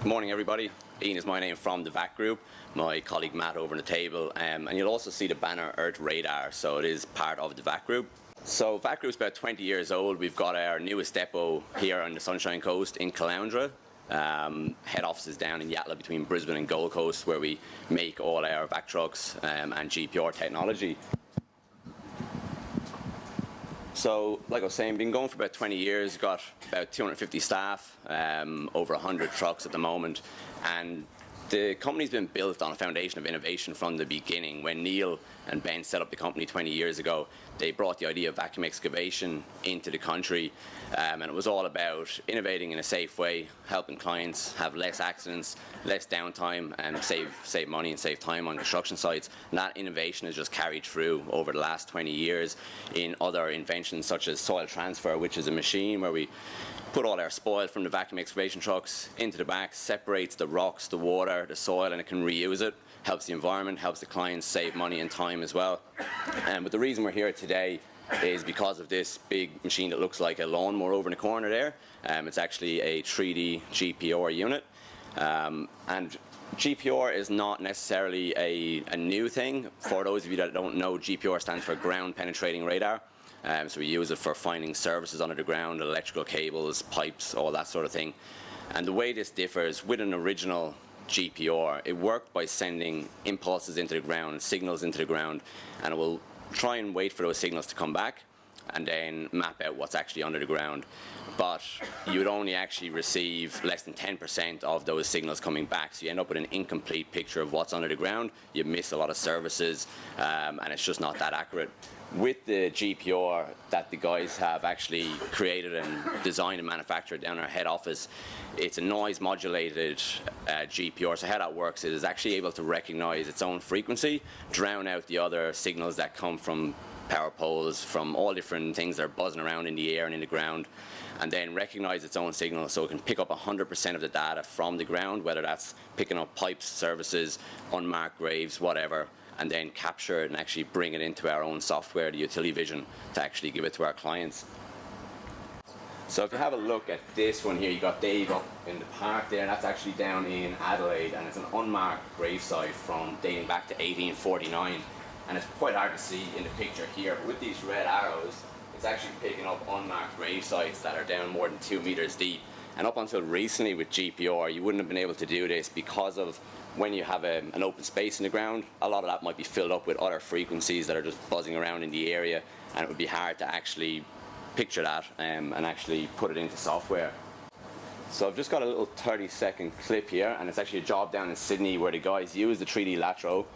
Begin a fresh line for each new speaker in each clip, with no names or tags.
Good morning, everybody. Ian is my name from the VACGroup. My colleague Matt over on the table, and you'll also see the banner Earth Radar, so it is part of the VACGroup. So VACGroup's about 20 years old. We've got our newest depot here on the Sunshine Coast in Caloundra. Head office is down in Yatala between Brisbane and Gold Coast, where we make all our vac trucks and GPR technology. So, like I was saying, been going for about 20 years, got about 250 staff, over 100 trucks at the moment, and the company's been built on a foundation of innovation from the beginning. When Neil and Ben set up the company 20 years ago, they brought the idea of vacuum excavation into the country, and it was all about innovating in a safe way, helping clients have less accidents, less downtime, and save money and save time on construction sites. And that innovation has just carried through over the last 20 years in other inventions such as soil transfer, which is a machine where we put all our spoil from the vacuum excavation trucks into the back, separates the rocks, the water, the soil, and it can reuse it. Helps the environment, helps the clients save money and time as well. But the reason we're here today is because of this big machine that looks like a lawnmower over in the corner there. It's actually a 3D GPR unit. And GPR is not necessarily a new thing. For those of you that don't know, GPR stands for ground penetrating radar. So we use it for finding services under the ground, electrical cables, pipes, all that sort of thing. And the way this differs with an original GPR, it worked by sending impulses into the ground, signals into the ground, and it will try and wait for those signals to come back and then map out what's actually under the ground. But you would only actually receive less than 10% of those signals coming back, so you end up with an incomplete picture of what's under the ground. You miss a lot of services, and it's just not that accurate. With the GPR that the guys have actually created and designed and manufactured down in our head office, it's a noise modulated GPR. So how that works is it's actually able to recognize its own frequency, drown out the other signals that come from power poles, from all different things that are buzzing around in the air and in the ground, and then recognize its own signal, so it can pick up 100% of the data from the ground, whether that's picking up pipes, services, unmarked graves, whatever, and then capture it and actually bring it into our own software, the Utility Vision, to actually give it to our clients. So if you have a look at this one here, you got Dave up in the park there, and that's actually down in Adelaide, and it's an unmarked gravesite from dating back to 1849. And it's quite hard to see in the picture here, but with these red arrows, it's actually picking up unmarked grave sites that are down more than 2 meters deep. And up until recently with GPR, you wouldn't have been able to do this because of when you have an open space in the ground, a lot of that might be filled up with other frequencies that are just buzzing around in the area, and it would be hard to actually picture that and actually put it into software. So I've just got a little 30-second clip here, and it's actually a job down in Sydney where the guys used the 3D lateral,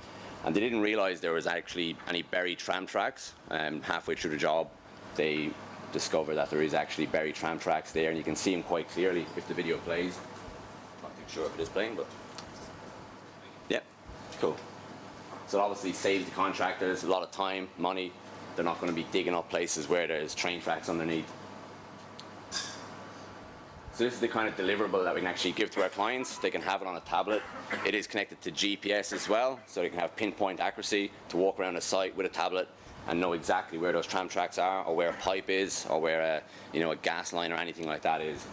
and they didn't realize there was actually any buried tram tracks. Halfway through the job, they discovered that there is actually buried tram tracks there, and you can see them quite clearly if the video plays. Not too sure if it is playing, but yeah, cool. So it obviously saves the contractors a lot of time, money. They're not going to be digging up places where there's train tracks underneath. So this is the kind of deliverable that we can actually give to our clients. They can have it on a tablet. It is connected to GPS as well, so they can have pinpoint accuracy to walk around a site with a tablet and know exactly where those tram tracks are, or where a pipe is, or where a gas line or anything like that is.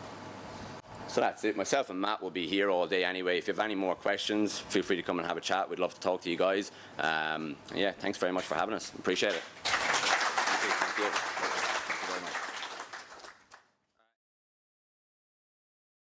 So that's it. Myself and Matt will be here all day anyway. If you have any more questions, feel free to come and have a chat. We'd love to talk to you guys. Yeah, thanks very much for having us. Appreciate it. Thank you.